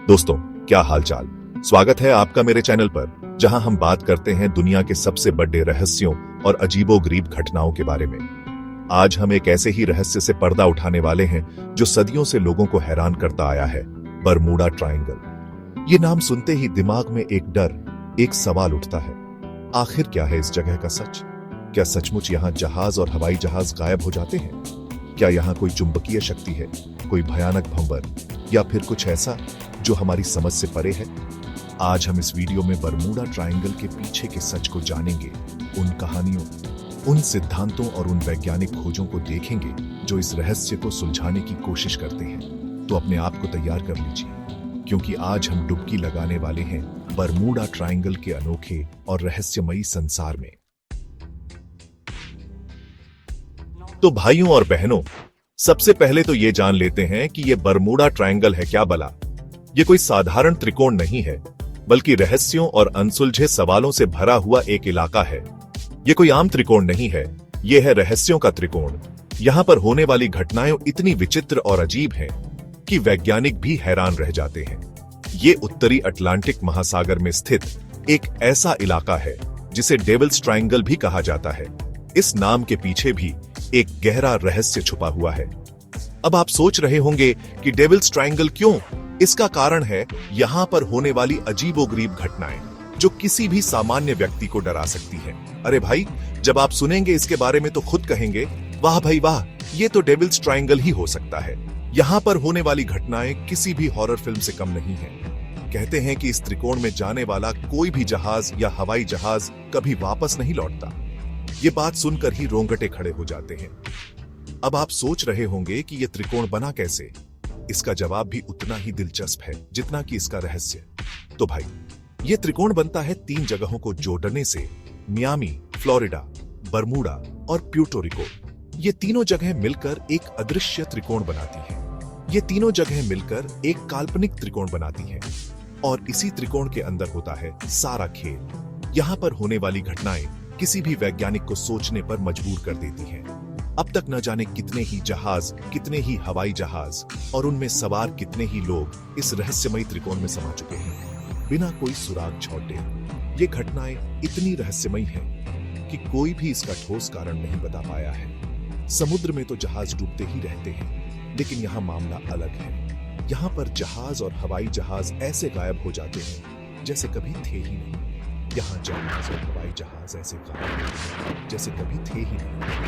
दोस्तों, क्या हालचाल। स्वागत है आपका मेरे चैनल पर, जहां हम बात करते हैं दुनिया के सबसे बड़े रहस्यों और अजीबोगरीब घटनाओं के बारे में। आज हम एक ऐसे ही रहस्य से पर्दा उठाने वाले हैं जो सदियों से लोगों को हैरान करता आया है, बरमूडा ट्रायंगल। ये नाम सुनते ही दिमाग में एक डर, एक सवाल उठता है। आखिर क्या है इस जगह का सच? क्या सचमुच यहाँ जहाज और हवाई जहाज गायब हो जाते हैं? क्या यहाँ कोई चुंबकीय शक्ति है, कोई भयानक भंवर, या फिर कुछ ऐसा जो हमारी समझ से परे है? आज हम इस वीडियो में बरमूडा ट्रायंगल के पीछे के सच को जानेंगे, उन कहानियों, उन सिद्धांतों और उन वैज्ञानिक खोजों को देखेंगे जो इस रहस्य को सुलझाने की कोशिश करते हैं। तो अपने आप को तैयार कर लीजिए, क्योंकि आज हम डुबकी लगाने वाले हैं बरमूडा ट्रायंगल के अनोखे और रहस्यमयी संसार में। तो भाइयों और बहनों, सबसे पहले तो ये जान लेते हैं कि ये बरमूडा ट्रायंगल है क्या भला। ये कोई साधारण त्रिकोण नहीं है, बल्कि रहस्यों और अनसुलझे सवालों से भरा हुआ एक इलाका है। ये कोई आम त्रिकोण नहीं है, ये है रहस्यों का त्रिकोण। यहाँ पर होने वाली घटनाएं इतनी विचित्र और अजीब हैं कि वैज्ञानिक भी हैरान रह जाते हैं। ये उत्तरी अटलांटिक महासागर में स्थित एक ऐसा इलाका है जिसे डेविल्स ट्रायंगल भी कहा जाता है। इस नाम के पीछे भी एक गहरा रहस्य छुपा हुआ है। अब आप सोच रहे होंगे कि डेविल्स ट्रायंगल क्यों? इसका कारण है यहाँ पर होने वाली अजीबोगरीब घटनाएं जो किसी भी सामान्य व्यक्ति को डरा सकती हैं। अरे भाई, जब आप सुनेंगे इसके बारे में तो खुद कहेंगे, वाह भाई वाह, ये तो डेविल्स ट्रायंगल ही हो सकता है। यहाँ पर होने वाली घटनाएं किसी भी हॉरर फिल्म से कम नहीं है। कहते हैं कि इस त्रिकोण में जाने वाला कोई भी जहाज या हवाई जहाज कभी वापस नहीं लौटता। ये बात सुनकर ही रोंगटे खड़े हो जाते हैं। अब आप सोच रहे होंगे कि ये त्रिकोण बना कैसे? इसका जवाब भी उतना ही दिलचस्प है जितना कि इसका रहस्य। तो भाई, ये त्रिकोण बनता है 3 जगहों को जोड़ने से: मियामी, फ्लोरिडा, बरमूडा और प्यूर्टो रिको। ये तीनों जगह मिलकर एक अदृश्य त्रिकोण बनाती हैं। ये तीनों जगह मिलकर एक काल्पनिक त्रिकोण बनाती हैं, और इसी त्रिकोण के अंदर होता है सारा खेल। यहाँ पर होने वाली घटनाएं किसी भी वैज्ञानिक को सोचने पर मजबूर कर देती हैं। अब तक न जाने कितने ही जहाज, कितने ही हवाई जहाज और उनमें सवार कितने ही लोग इस रहस्यमयी त्रिकोण में समा चुके हैं, बिना कोई सुराग छोड़े। ये घटनाएं इतनी रहस्यमयी हैं कि कोई भी इसका ठोस कारण नहीं बता पाया है। समुद्र में तो जहाज डूबते ही रहते हैं, लेकिन यहाँ मामला अलग है। यहाँ पर जहाज और हवाई जहाज ऐसे गायब हो जाते हैं जैसे कभी थे ही नहीं। यहाँ जहाज और हवाई जहाज ऐसे गायब जैसे कभी थे ही नहीं।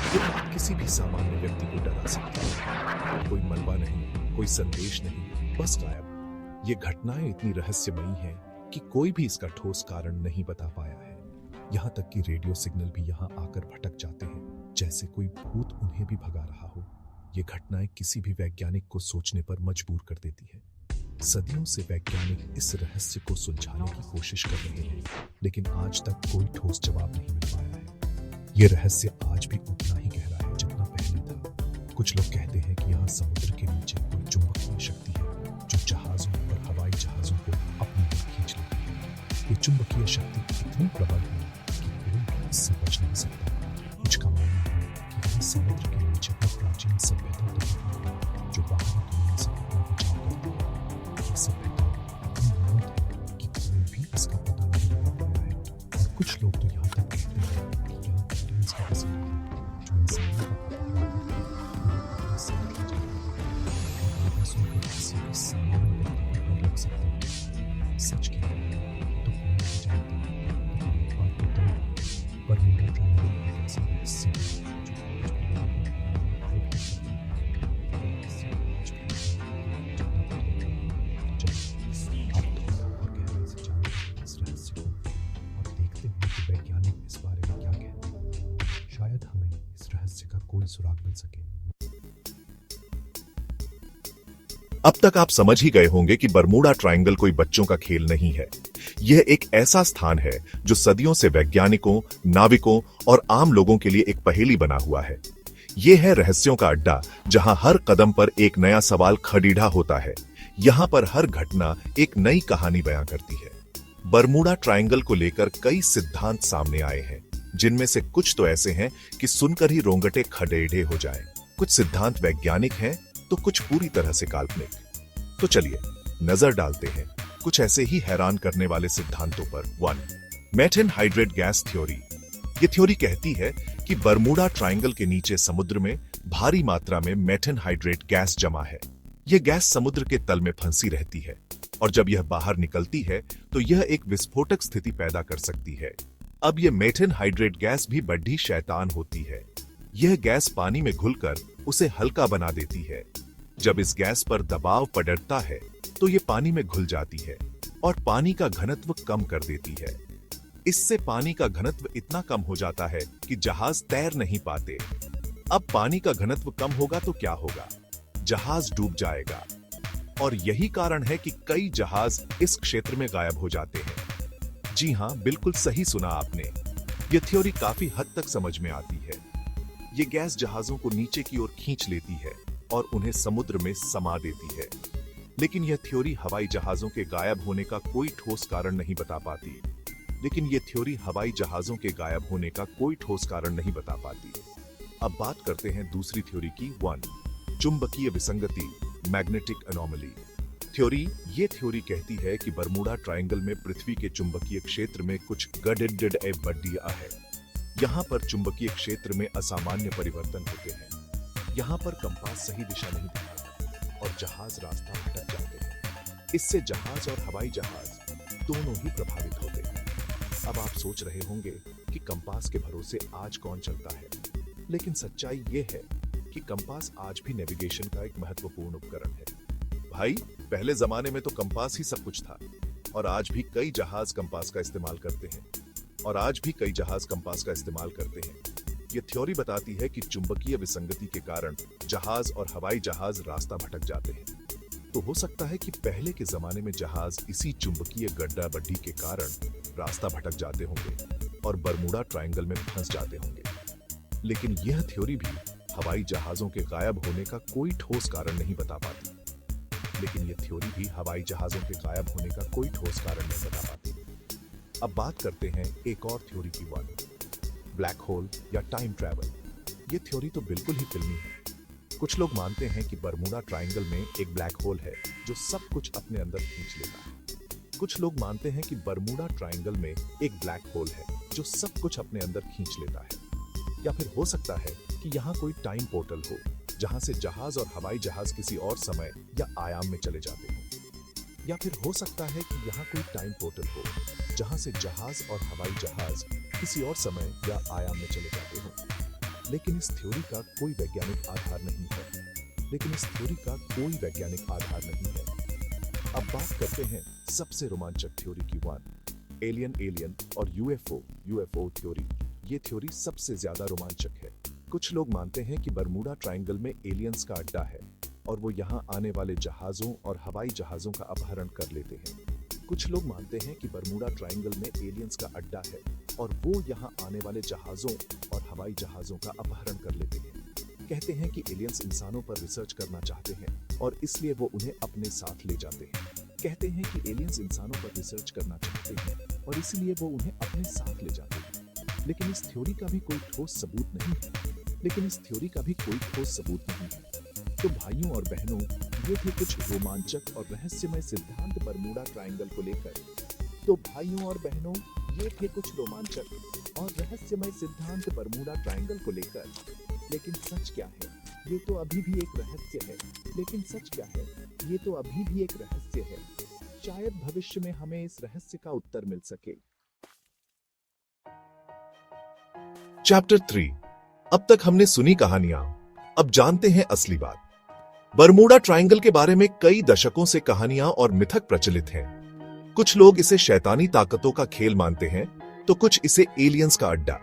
ये बात किसी भी सामान्य व्यक्ति को डरा सकती है। कोई मलबा नहीं, कोई संदेश नहीं, बस गायब। ये घटनाएं इतनी रहस्यमयी हैं कि कोई भी इसका ठोस कारण नहीं बता पाया है। यहाँ तक कि रेडियो सिग्नल भी यहाँ आकर भटक जाते हैं, जैसे कोई भूत उन्हें भी भगा रहा हो। ये घटनाएं किसी भी वैज्ञानिक को सोचने पर मजबूर कर देती है। सदियों से वैज्ञानिक इस रहस्य को सुलझाने की कोशिश कर रहे हैं, लेकिन आज तक कोई ठोस जवाब नहीं मिल पाया है। ये रहस्य आज भी उतना ही गहरा है जितना पहले था। कुछ लोग कहते हैं कि यहाँ समुद्र के नीचे कोई चुंबकीय शक्ति है जो जहाजों और हवाई जहाजों को अपनी ओर खींच लेती है। ये चुंबकीय शक्ति इतनी प्रबल है कि कोई भी इससे बच नहीं सकता। कुछ का मानना है कि यहाँ समुद्र के नीचे कोई प्राचीन सभ्यता तो है जो बाहरी दुनिया से अपना बचाव करती है। सभ्यता इतनी मजबूत है कि कोई भी इसका पता नहीं लगा पाया है। और कुछ लोग तो यहाँ तक कहते हैं कि यहाँ एलियंस का वसीला है जो इंसानों का अपहरण करके उन्हें अपने साथ ले जाता है। ये बातें सुनकर किसी भी सामान्य व्यक्ति को डर लग सकता है। सच क्या है तो कोई नहीं जानता, लेकिन एक बात तो तय है, बरमूडा ट्रायंगल एक ऐसा रहस्य है कोई सुराग मिल सके। अब तक आप समझ ही गए होंगे कि बरमूडा ट्रायंगल कोई बच्चों का खेल नहीं है। यह एक ऐसा स्थान है जो सदियों से वैज्ञानिकों, नाविकों और आम लोगों के लिए एक पहेली बना हुआ है। यह है रहस्यों का अड्डा, जहां हर कदम पर एक नया सवाल खड़ीढ़ा होता है। यहां पर हर घटना एक नई कहानी बयां करती है। बरमूडा ट्रायंगल को लेकर कई सिद्धांत सामने आए हैं, जिनमें से कुछ तो ऐसे हैं कि सुनकर ही रोंगटे खड़ेढ़े हो जाएं। कुछ सिद्धांत वैज्ञानिक हैं तो कुछ पूरी तरह से काल्पनिक। तो चलिए नजर डालते हैं कुछ ऐसे ही हैरान करने वाले सिद्धांतों पर। 1. Methane hydrate gas theory. ये थ्योरी कहती है कि बरमूडा ट्रायंगल के नीचे समुद्र में भारी मात्रा में मेथेन हाइड्रेट गैस जमा है। यह गैस समुद्र के तल में फंसी रहती है और जब यह बाहर निकलती है तो यह एक विस्फोटक स्थिति पैदा कर सकती है। अब यह मेथेन हाइड्रेट गैस भी बड़ी शैतान होती है। यह गैस पानी में घुलकर उसे हल्का बना देती है। जब इस गैस पर दबाव पड़ता है तो ये पानी में घुल जाती है और पानी का घनत्व कम कर देती है। इससे पानी का घनत्व इतना कम हो जाता है कि जहाज तैर नहीं पाते। अब पानी का घनत्व कम होगा तो क्या होगा? जहाज डूब जाएगा। और यही कारण है कि कई जहाज इस क्षेत्र में गायब हो जाते हैं। जी हां, बिल्कुल सही सुना आपने। यह थ्योरी काफी हद तक समझ में आती है। ये गैस जहाजों को नीचे की ओर खींच लेती है और उन्हें समुद्र में समा देती है। लेकिन यह थ्योरी हवाई जहाजों के गायब होने का कोई ठोस कारण नहीं बता पाती। अब बात करते हैं दूसरी थ्योरी की। 1. चुंबकीय विसंगति, मैग्नेटिक एनोमली थ्योरी। ये थ्योरी कहती है कि बरमूडा ट्रायंगल में पृथ्वी के चुंबकीय क्षेत्र में कुछ गड़बड़ है। यहाँ पर चुंबकीय क्षेत्र में असामान्य परिवर्तन होते हैं। यहाँ पर कंपास सही दिशा नहीं दिखाता और जहाज रास्ता भटक जाते हैं। इससे जहाज और हवाई जहाज दोनों ही प्रभावित होते हैं। अब आप सोच रहे होंगे कि कंपास के भरोसे आज कौन चलता है, लेकिन सच्चाई ये है कि कंपास आज भी नेविगेशन का एक महत्वपूर्ण उपकरण है। भाई, पहले जमाने में तो कंपास ही सब कुछ था और आज भी कई जहाज कंपास का इस्तेमाल करते हैं। ये थ्योरी बताती है कि चुंबकीय विसंगति के कारण जहाज और हवाई जहाज रास्ता भटक जाते हैं। तो हो सकता है कि पहले के जमाने में जहाज इसी चुंबकीय गड्ढाबड्ढी के कारण रास्ता भटक जाते होंगे और बरमूडा ट्रायंगल में फंस जाते होंगे। लेकिन यह थ्योरी भी हवाई जहाजों के गायब होने का कोई ठोस कारण नहीं बता पाती। अब बात करते हैं एक और थ्योरी की। 1. ब्लैक होल या टाइम ट्रैवल। ये थ्योरी तो बिल्कुल ही फिल्मी है। कुछ लोग मानते हैं कि बरमूडा ट्रायंगल में एक ब्लैक होल है जो सब कुछ अपने अंदर खींच लेता है। या फिर हो सकता है कि यहाँ कोई टाइम पोर्टल हो जहाँ से जहाज और हवाई जहाज किसी और समय या आयाम में चले जाते हो। लेकिन इस थ्योरी का कोई वैज्ञानिक आधार नहीं है। अब बात करते हैं सबसे रोमांचक थ्योरी की। 1. एलियन और यूएफओ थ्योरी। ये थ्योरी सबसे ज्यादा रोमांचक है। कुछ लोग मानते हैं कि बरमूडा ट्रायंगल में एलियंस का अड्डा है और वो यहाँ आने वाले जहाजों और हवाई जहाजों का अपहरण कर लेते हैं। कहते हैं कि एलियंस इंसानों पर रिसर्च करना चाहते हैं और इसलिए वो उन्हें अपने साथ ले जाते हैं। लेकिन इस थ्योरी का भी कोई ठोस सबूत नहीं है। तो भाइयों और बहनों, ये थे कुछ रोमांचक और रहस्यमय सिद्धांत बरमूडा ट्रायंगल को लेकर। लेकिन सच क्या है? ये तो अभी भी एक रहस्य है। शायद भविष्य में हमें इस रहस्य का उत्तर मिल सके। चैप्टर 3। अब तक हमने सुनी कहानियां, अब जानते हैं असली बात। बरमूडा ट्रायंगल के बारे में कई दशकों से कहानियां और मिथक प्रचलित हैं। कुछ लोग इसे शैतानी ताकतों का खेल मानते हैं, तो कुछ इसे एलियंस का अड्डा।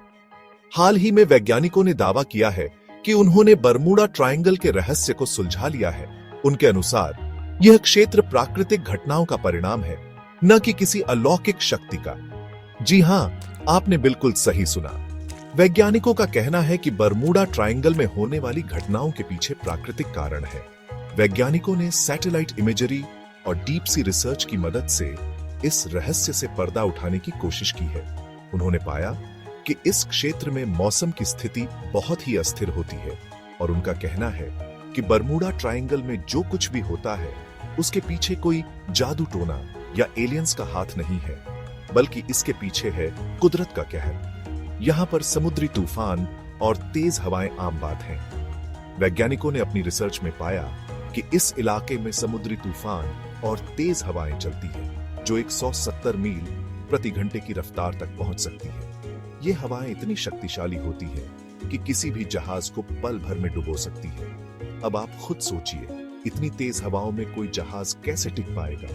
हाल ही में वैज्ञानिकों ने दावा किया है कि उन्होंने बरमूडा ट्रायंगल के रहस्य को सुलझा लिया है। उनके अनुसार यह क्षेत्र प्राकृतिक घटनाओं का परिणाम है, न कि किसी अलौकिक शक्ति का। जी हां, आपने बिल्कुल सही सुना। वैज्ञानिकों का कहना है कि बरमूडा ट्रायंगल में होने वाली घटनाओं के पीछे प्राकृतिक कारण है। वैज्ञानिकों ने सैटेलाइट इमेजरी और डीप सी रिसर्च की मदद से इस रहस्य से पर्दा उठाने की कोशिश की है। उन्होंने पाया कि इस क्षेत्र में मौसम की स्थिति बहुत ही अस्थिर होती है और उनका कहना है कि बरमूडा ट्रायंगल में जो कुछ भी होता है उसके पीछे कोई जादू टोना या एलियंस का हाथ नहीं है, बल्कि इसके पीछे है कुदरत का कहर। यहाँ पर समुद्री तूफान और तेज हवाएं आम बात हैं। वैज्ञानिकों ने अपनी रिसर्च में पाया कि इस इलाके में समुद्री तूफान और तेज हवाएं चलती हैं, जो 170 मील प्रति घंटे की रफ्तार तक पहुंच सकती है। ये हवाएं इतनी शक्तिशाली होती है कि किसी भी जहाज को पल भर में डुबो सकती है। अब आप खुद सोचिए, इतनी तेज हवाओं में कोई जहाज कैसे टिक पाएगा?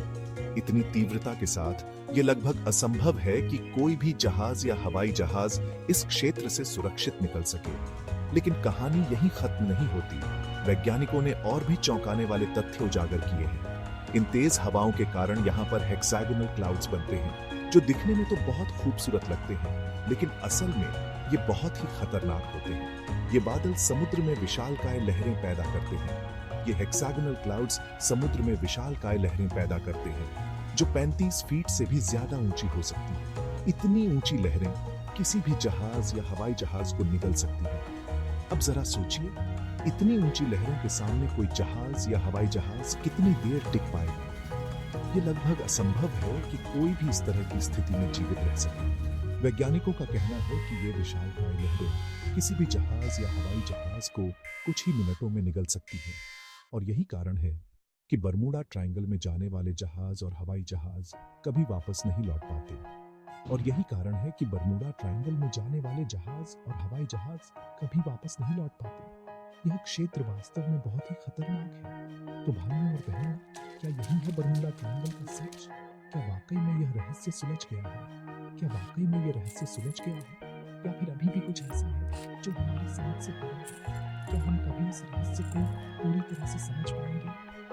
इतनी तीव्रता के साथ ये लगभग असंभव है कि कोई भी जहाज या हवाई जहाज इस क्षेत्र से सुरक्षित निकल सके। लेकिन कहानी यहीं खत्म नहीं होती। वैज्ञानिकों ने और भी चौंकाने वाले तथ्य उजागर किए हैं। इन तेज हवाओं के कारण यहाँ पर हेक्सागोनल क्लाउड्स बनते हैं, जो दिखने में तो बहुत खूबसूरत लगते हैं, लेकिन असल में ये बहुत ही खतरनाक होते हैं। ये बादल समुद्र में विशालकाय लहरें पैदा करते हैं। ये हेक्सागोनल क्लाउड्स समुद्र में विशालकाय लहरें पैदा करते हैं, जो 35 फीट से भी ज्यादा ऊंची हो सकती है। इतनी ऊंची लहरें किसी भी जहाज या हवाई जहाज को निगल सकती हैं। अब जरा सोचिए, इतनी ऊंची लहरों के सामने कोई जहाज या हवाई जहाज कितनी देर टिक पाएगा? ये लगभग असंभव है कि कोई भी इस तरह की स्थिति में जीवित रह सके। वैज्ञानिकों का कहना है कि ये विशालकाय लहरें किसी भी जहाज या हवाई जहाज को कुछ ही मिनटों में निगल सकती हैं। और यही कारण है कि बरमूडा ट्रायंगल में जाने वाले जहाज और हवाई जहाज कभी वापस नहीं लौट पाते। और यही कारण है कि बरमूडा ट्रायंगल में जाने वाले जहाज और हवाई जहाज कभी वापस नहीं लौट पाते। यह क्षेत्र वास्तव में बहुत ही खतरनाक है। तो भाइयों और बहनों, क्या यही है बरमूडा ट्रायंगल का सच? क्या वाकई में यह रहस्य सुलझ गया है? क्या वाकई में यह रहस्य सुलझ गया है, या फिर अभी भी कुछ ऐसा है जो हमारी समझ से परे है? क्या हम कभी इस रहस्य को पूरी तरह से समझ पाएंगे,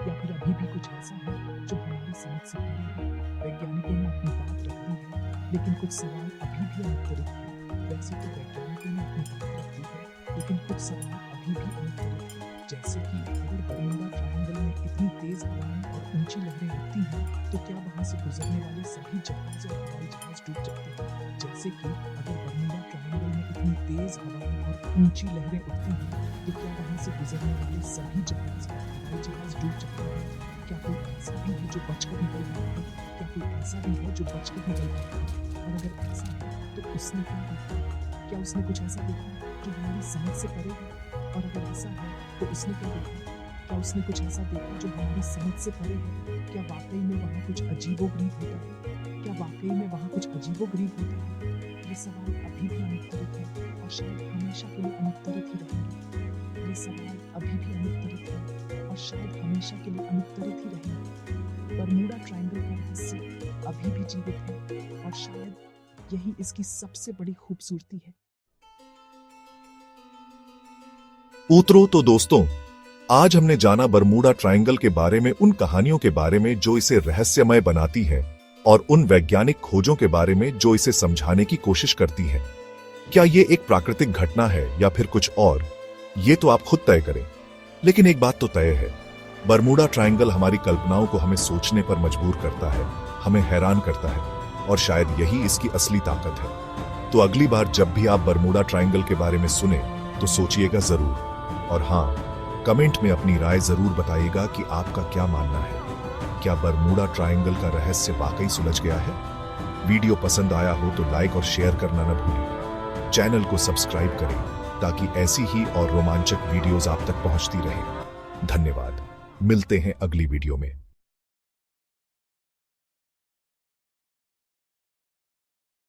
या फिर अभी भी कुछ ऐसा है जो हमारी समझ से परे है? वैज्ञानिकों ने अपनी बात रख दी है, लेकिन कुछ सवाल अभी भी अनुत्तरित हैं। वैसे तो वैज्ञानिकों ने अपनी बात रख दी है, लेकिन कुछ सवाल अभी भी अनुत्तरित हैं। जैसे कि अगर बरमूडा ट्रायंगल में इतनी तेज हवाएं और ऊंची लहरें उठती हैं, तो क्या वहां से गुजरने वाले सभी जहाज और हवाई जहाज डूब जाते हैं? जैसे कि अगर बरमूडा ट्रायंगल में इतनी तेज हवाएं और ऊंची लहरें उठती हैं, तो क्या वहां से गुजरने वाले सभी जहाज और हवाई जहाज डूब जाते हैं? क्या कोई ऐसा भी है जो बचकर निकल पाता है? क्या कोई ऐसा भी है जो बचकर निकल पाता है? और अगर ऐसा है तो उसने क्या देखा? क्या उसने कुछ ऐसा देखा जो हमारी समझ से परे है? और अगर ऐसा है तो उसने क्या देखा? क्या उसने कुछ ऐसा देखा जो हमारी समझ से परे है? क्या वाकई में वहाँ कुछ अजीबोगरीब होता है? क्या वाकई में वहाँ कुछ अजीबोगरीब होता है? ये सवाल अभी भी अनुत्तरित है और शायद हमेशा के लिए अनुत्तरित ही रहेंगे। ये सवाल अभी भी अनुत्तरित है और शायद हमेशा के लिए अनुत्तरित ही रहेंगे। बरमूडा ट्रायंगल का रहस्य अभी भी जीवित है और शायद यही इसकी सबसे बड़ी खूबसूरती है। उतरो तो दोस्तों, आज हमने जाना बरमूडा ट्रायंगल के बारे में, उन कहानियों के बारे में जो इसे रहस्यमय बनाती है, और उन वैज्ञानिक खोजों के बारे में जो इसे समझाने की कोशिश करती है। क्या ये एक प्राकृतिक घटना है या फिर कुछ और, ये तो आप खुद तय करें। लेकिन एक बात तो तय है, बरमूडा ट्रायंगल हमारी कल्पनाओं को हमें सोचने पर मजबूर करता है, हमें हैरान करता है, और शायद यही इसकी असली ताकत है। तो अगली बार जब भी आप बरमूडा ट्रायंगल के बारे में सुने तो सोचिएगा जरूर, और हाँ, कमेंट में अपनी राय जरूर बताइएगा कि आपका क्या मानना है। क्या बरमूडा ट्रायंगल का रहस्य वाकई सुलझ गया है? वीडियो पसंद आया हो तो लाइक और शेयर करना न भूलें। चैनल को सब्सक्राइब करें ताकि ऐसी ही और रोमांचक वीडियोस आप तक पहुंचती रहें। धन्यवाद। मिलते हैं अगली वीडियो में।